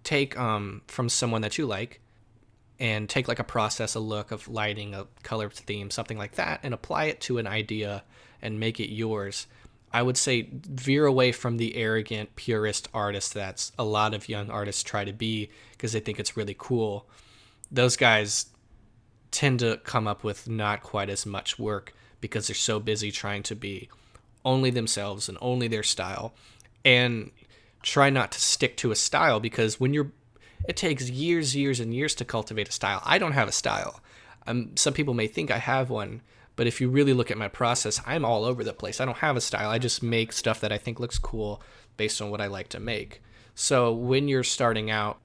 take from someone that you like, and take like a process, a look of lighting, a color theme, something like that, and apply it to an idea and make it yours. I would say veer away from the arrogant purist artist that's a lot of young artists try to be, because they think it's really cool. Those guys tend to come up with not quite as much work because they're so busy trying to be only themselves and only their style, and try not to stick to a style, because it takes years and years to cultivate a style. I don't have a style. Some people may think I have one, but if you really look at my process, I'm all over the place. I don't have a style. I just make stuff that I think looks cool based on what I like to make. So when you're starting out,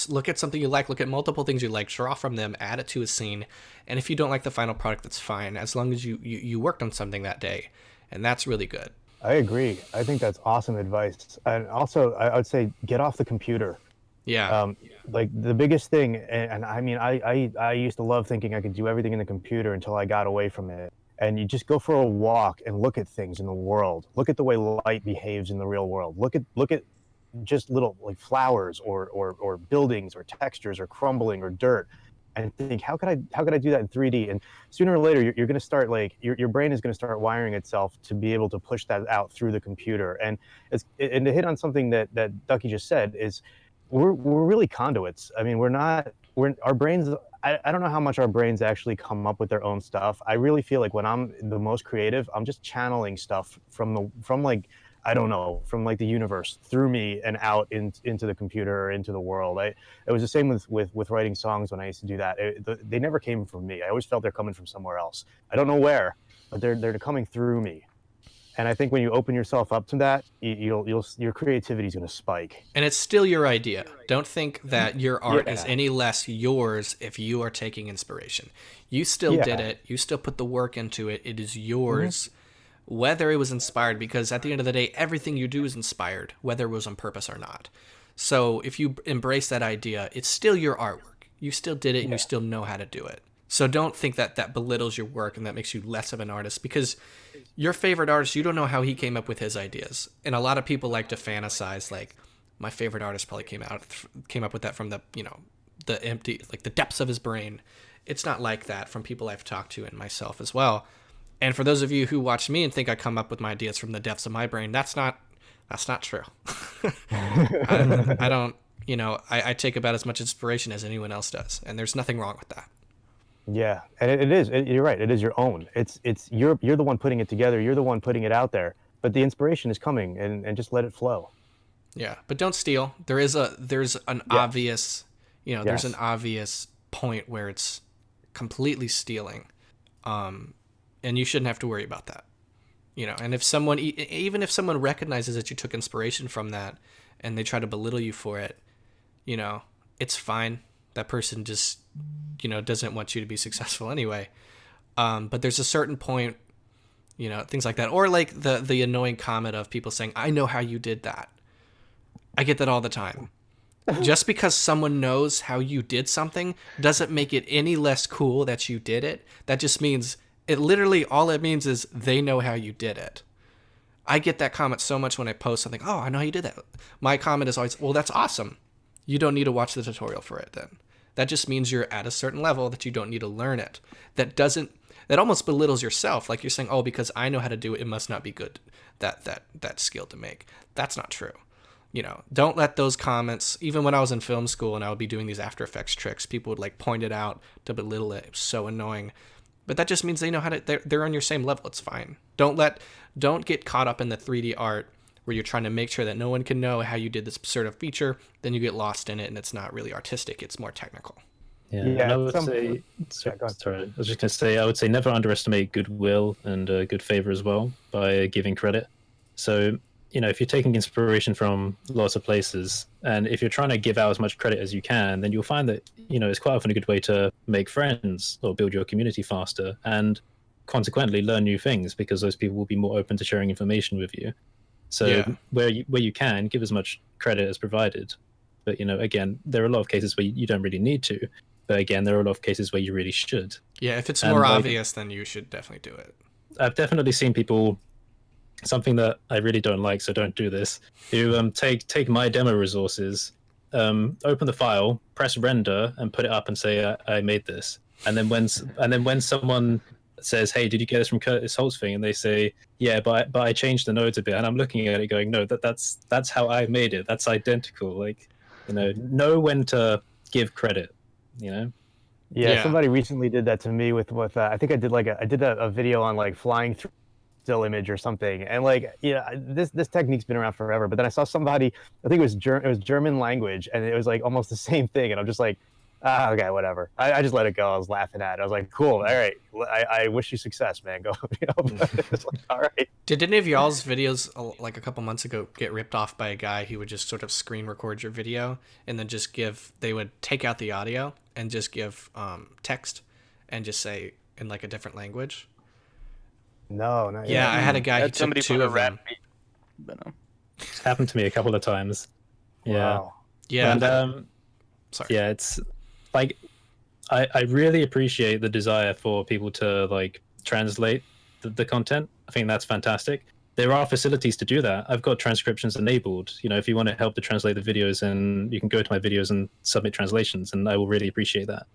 look at something you like, look at multiple things you like, draw from them, add it to a scene. And if you don't like the final product, that's fine, as long as you worked on something that day. And that's really good.
I agree. I think that's awesome advice. And also, I would say get off the computer.
Yeah.
Like the biggest thing, and I mean, I used to love thinking I could do everything in the computer until I got away from it. and you just go for a walk and look at things in the world. Look at the way light behaves in the real world. Look at just little like flowers or buildings or textures or crumbling or dirt, and think, how could I do that in 3D? And sooner or later, you're going to start like your brain is going to start wiring itself to be able to push that out through the computer. And to hit on something that Ducky just said is, we're really conduits. I mean, our brains. I don't know how much our brains actually come up with their own stuff. I really feel like when I'm the most creative, I'm just channeling stuff from like, I don't know, from like the universe through me and out into the computer or into the world. It was the same with writing songs when I used to do that. They never came from me. I always felt they're coming from somewhere else. I don't know where, but they're coming through me. And I think when you open yourself up to that, your creativity is going to spike.
And it's still your idea. Don't think that your art is any less yours if you are taking inspiration. You still did it. You still put the work into it. It is yours, whether it was inspired, because at the end of the day, everything you do is inspired, whether it was on purpose or not. So if you embrace that idea, it's still your artwork. You still did it and you still know how to do it. So don't think that belittles your work and that makes you less of an artist, because your favorite artist, you don't know how he came up with his ideas. And a lot of people like to fantasize, like, my favorite artist probably came up with that from the empty, like the depths of his brain. It's not like that from people I've talked to and myself as well. And for those of you who watch me and think I come up with my ideas from the depths of my brain, that's not true. I don't, I take about as much inspiration as anyone else does, and there's nothing wrong with that.
Yeah, and it is. You're right. It is your own. You're the one putting it together. You're the one putting it out there. But the inspiration is coming, and just let it flow.
Yeah, but don't steal. There's an obvious, there's an obvious point where it's completely stealing, and you shouldn't have to worry about that. And if someone, even if someone recognizes that you took inspiration from that, and they try to belittle you for it, it's fine. That person just, doesn't want you to be successful anyway. But there's a certain point, things like that. Or like the annoying comment of people saying, I know how you did that. I get that all the time. Just because someone knows how you did something doesn't make it any less cool that you did it. That just means, all it means is they know how you did it. I get that comment so much when I post something. Oh, I know how you did that. My comment is always, well, that's awesome. You don't need to watch the tutorial for it then. That just means you're at a certain level that you don't need to learn it. That almost belittles yourself. Like you're saying, oh, because I know how to do it, it must not be good, that skill to make. That's not true. Don't let those comments, even when I was in film school and I would be doing these After Effects tricks, people would like point it out to belittle it. It was so annoying. But that just means they know how to, they're on your same level. It's fine. Don't get caught up in the 3D art where you're trying to make sure that no one can know how you did this sort of feature. Then you get lost in it and it's not really artistic. It's more technical.
Yeah, and I would say, sorry, I was just going to say, I would say never underestimate goodwill and good favor as well by giving credit. So, if you're taking inspiration from lots of places, and if you're trying to give out as much credit as you can, then you'll find that, it's quite often a good way to make friends or build your community faster and consequently learn new things, because those people will be more open to sharing information with you. So where you can, give as much credit as provided. But, again, there are a lot of cases where you don't really need to. But again, there are a lot of cases where you really should.
Yeah, if it's more obvious, then you should definitely do it.
I've definitely seen people, something that I really don't like, so don't do this, who take my demo resources, open the file, press render, and put it up and say, I made this. And then when someone says, hey, did you get this from Curtis Holtzfing? And they say, yeah, but I changed the nodes a bit. And I'm looking at it going, no, that's how I made it. That's identical. Like, know when to give credit,
Yeah, somebody recently did that to me with I think I did a video on like flying through still image or something, and like this technique's been around forever, but then I saw somebody, I think it was German language, and it was like almost the same thing, and I'm just like, okay, whatever. I just let it go. I was laughing at it. I was like, cool, all right, I wish you success, man. Go. It's like, all right.
Did any of y'all's videos like a couple months ago get ripped off by a guy who would just sort of screen record your video and then just they would take out the audio and just give text and just say in like a different language?
No, not yet.
Yeah, I had a guy who took two of them.
It's happened to me a couple of times. Yeah.
Wow.
Yeah.
And
sorry.
Yeah, it's like I really appreciate the desire for people to like translate the content. I think that's fantastic. There are facilities to do that. I've got transcriptions enabled. If you want to help to translate the videos, and you can go to my videos and submit translations, and I will really appreciate that.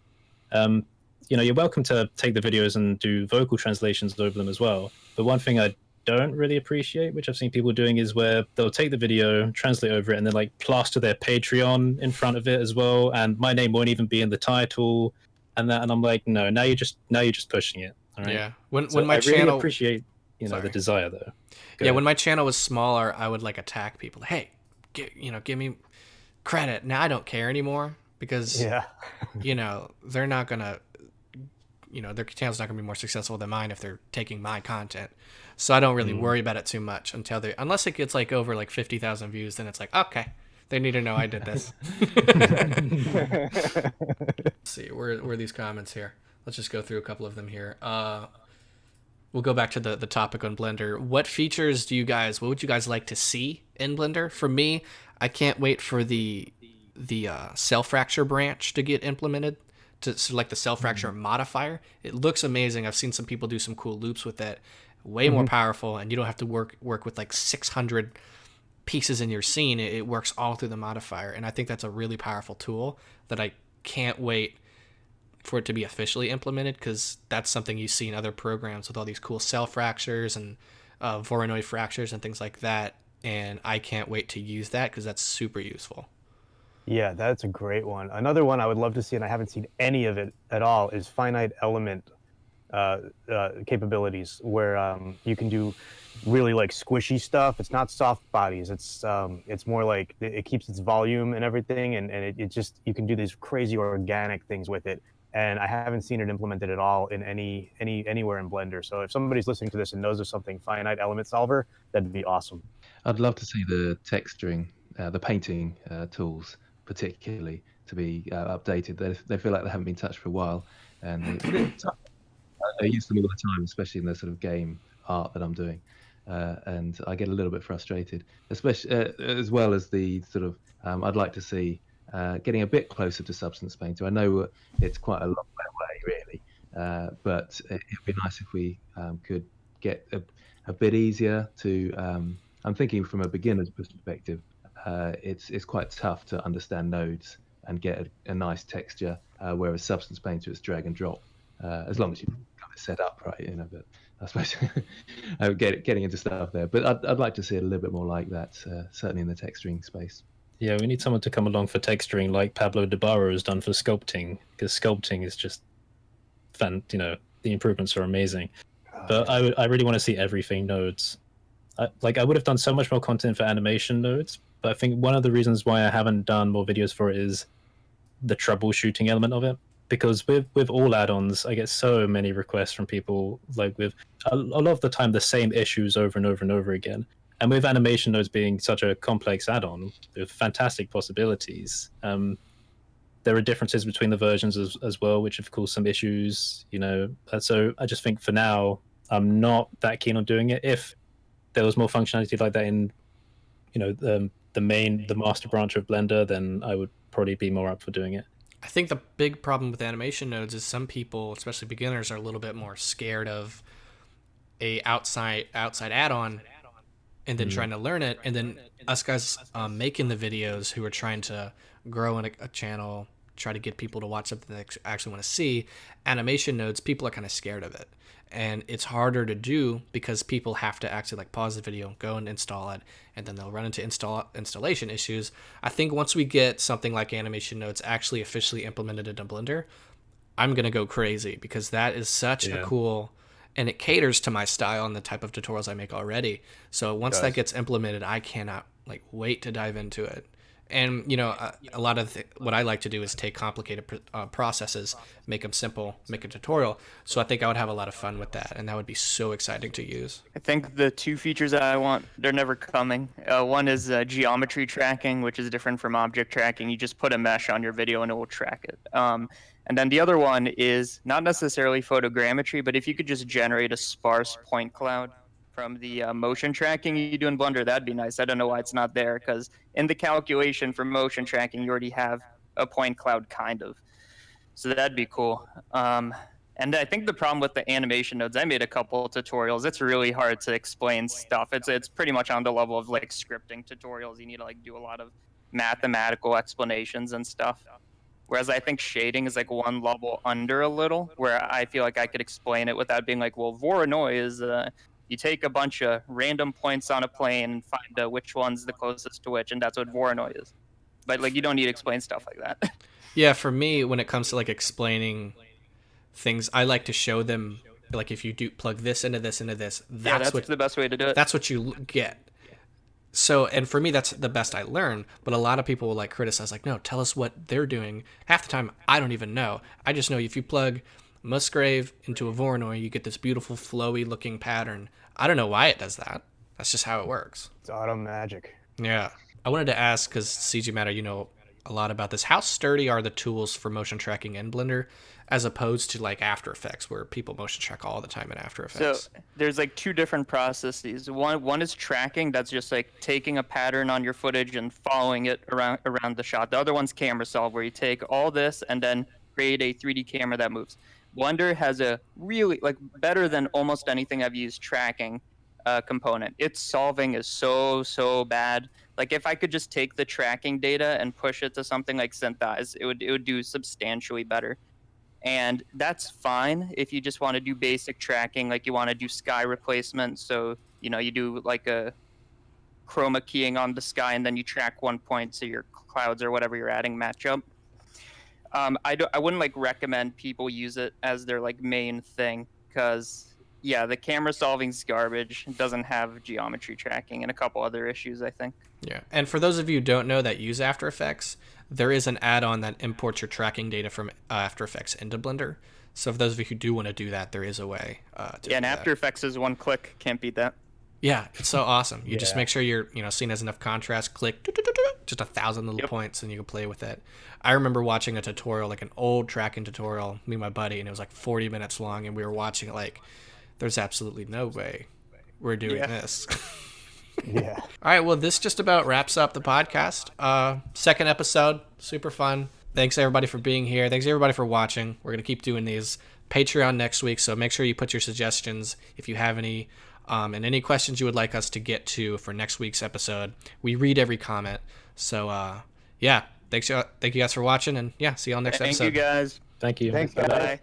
You're welcome to take the videos and do vocal translations over them as well. But one thing I don't really appreciate, which I've seen people doing, is where they'll take the video, translate over it, and then like plaster their Patreon in front of it as well, and my name won't even be in the title, and I'm like, no, now you're just pushing it. All right?
Yeah. When
So
my
I really
channel
appreciate the
Sorry.
desire though.
Yeah, when my channel was smaller, I would like attack people. Hey, give me credit. Now I don't care anymore because
Yeah.
they're not gonna, their channel's not gonna be more successful than mine if they're taking my content. So I don't really worry about it too much unless it gets like over like 50,000 views. Then it's like, okay, they need to know I did this. Let's see, where are these comments here? Let's just go through a couple of them here. We'll go back to the topic on Blender. What features what would you guys like to see in Blender? For me, I can't wait for the cell fracture branch to get implemented, so like the cell fracture modifier. It looks amazing. I've seen some people do some cool loops with it. Way more powerful, and you don't have to work with like 600 pieces in your scene. It works all through the modifier, and I think that's a really powerful tool that I can't wait for it to be officially implemented, because that's something you see in other programs with all these cool cell fractures and Voronoi fractures and things like that, and I can't wait to use that because that's super useful.
Yeah, that's a great one. Another one I would love to see, and I haven't seen any of it at all, is finite element capabilities, where you can do really like squishy stuff. It's not soft bodies. It's more like it keeps its volume and everything, and it just, you can do these crazy organic things with it. And I haven't seen it implemented at all in anywhere in Blender. So if somebody's listening to this and knows of something finite element solver, that'd be awesome.
I'd love to see the texturing, the painting tools particularly to be updated. They feel like they haven't been touched for a while, and I use them all the time, especially in the sort of game art that I'm doing, and I get a little bit frustrated, especially as well as the sort of I'd like to see getting a bit closer to Substance Painter. I know it's quite a long way away, really, but it'd be nice if we could get a bit easier to. I'm thinking from a beginner's perspective, it's quite tough to understand nodes and get a nice texture, whereas Substance Painter is drag and drop, as long as you've got it set up right, But I suppose getting into stuff there. But I'd like to see it a little bit more like that, certainly in the texturing space.
Yeah, we need someone to come along for texturing like Pablo Debarro has done for sculpting, because sculpting is just the improvements are amazing. But I really want to see everything nodes. I would have done so much more content for animation nodes, but I think one of the reasons why I haven't done more videos for it is the troubleshooting element of it. Because with all add-ons, I get so many requests from people, like with a lot of the time the same issues over and over and over again. And with animation nodes being such a complex add-on with fantastic possibilities, there are differences between the versions as well, which have caused some issues. So I just think for now, I'm not that keen on doing it. If there was more functionality like that in, the master branch of Blender, then I would probably be more up for doing it.
I think the big problem with animation nodes is some people, especially beginners, are a little bit more scared of a outside add-on and then trying to learn it, and then us guys making the videos who are trying to grow in a channel, try to get people to watch something they actually want to see. Animation nodes, people are kind of scared of it, and it's harder to do because people have to actually like pause the video, go and install it, and then they'll run into installation issues. I think once we get something like animation nodes actually officially implemented into Blender, I'm gonna go crazy, because that is such a cool, and it caters to my style and the type of tutorials I make already. So once that gets implemented, I cannot wait to dive into it. And a lot of what I like to do is take complicated processes, make them simple, make a tutorial. So I think I would have a lot of fun with that, and that would be so exciting to use.
I think the two features that I want, they're never coming. One is geometry tracking, which is different from object tracking. You just put a mesh on your video and it will track it. And then the other one is not necessarily photogrammetry, but if you could just generate a sparse point cloud from the motion tracking you do in Blender, that'd be nice. I don't know why it's not there, because in the calculation for motion tracking, you already have a point cloud, kind of. So that'd be cool. And And I think the problem with the animation nodes, I made a couple of tutorials. It's really hard to explain stuff. It's pretty much on the level of like scripting tutorials. You need to like do a lot of mathematical explanations and stuff. Whereas I think shading is like one level under a little, where I feel like I could explain it without being like, well, Voronoi is you take a bunch of random points on a plane and find which one's the closest to which, and that's what Voronoi is. But like you don't need to explain stuff like that.
Yeah, for me, when it comes to like explaining things, I like to show them, like, if you do plug this into this into this,
Yeah, that's
what
the best way to do it.
that's what you get. So, and for me, that's the best I learn. But a lot of people will like criticize, like, no, tell us what they're doing. Half the time, I don't even know. I just know if you plug Musgrave into a Voronoi, you get this beautiful flowy looking pattern. I don't know why it does that. That's just how it works.
It's auto magic.
Yeah. I wanted to ask, because CG Matter, you know a lot about this. How sturdy are the tools for motion tracking in Blender, as opposed to like After Effects, where people motion track all the time in After Effects?
So there's like two different processes. One is tracking. That's just like taking a pattern on your footage and following it around the shot. The other one's camera solve, where you take all this and then create a 3D camera that moves. Blender has a really, like, better than almost anything I've used tracking component. Its solving is so bad. Like if I could just take the tracking data and push it to something like Synthesize, it would do substantially better. And that's fine if you just want to do basic tracking, like you want to do sky replacement. So, you know, you do like a chroma keying on the sky and then you track one point so your clouds or whatever you're adding match up. I wouldn't like recommend people use it as their like main thing, because yeah, the camera solving's garbage. It doesn't have geometry tracking and a couple other issues, I think.
Yeah. And for those of you who don't know that use After Effects, there is an add-on that imports your tracking data from After Effects into Blender. So for those of you who do want to do that, there is a way to do
and
that.
After Effects is one click. Can't beat that.
Yeah, it's so awesome. You just
Yeah.
make sure you're, seeing as enough contrast, click, just 1,000 little
Yep.
points, and you can play with it. I remember watching a tutorial, like an old tracking tutorial, me and my buddy, and it was like 40 minutes long, and we were watching it like, there's absolutely no way we're doing this.
Yeah.
All right, well, this just about wraps up the podcast. Second episode, super fun. Thanks, everybody, for being here. Thanks, everybody, for watching. We're going to keep doing these. Patreon next week, so make sure you put your suggestions if you have any, and any questions you would like us to get to for next week's episode. We read every comment. So, yeah, thank you guys for watching, and yeah, see y'all next
Thank
episode.
you guys.
Thank you.
Thanks,
Bye-bye.
guys.
Bye.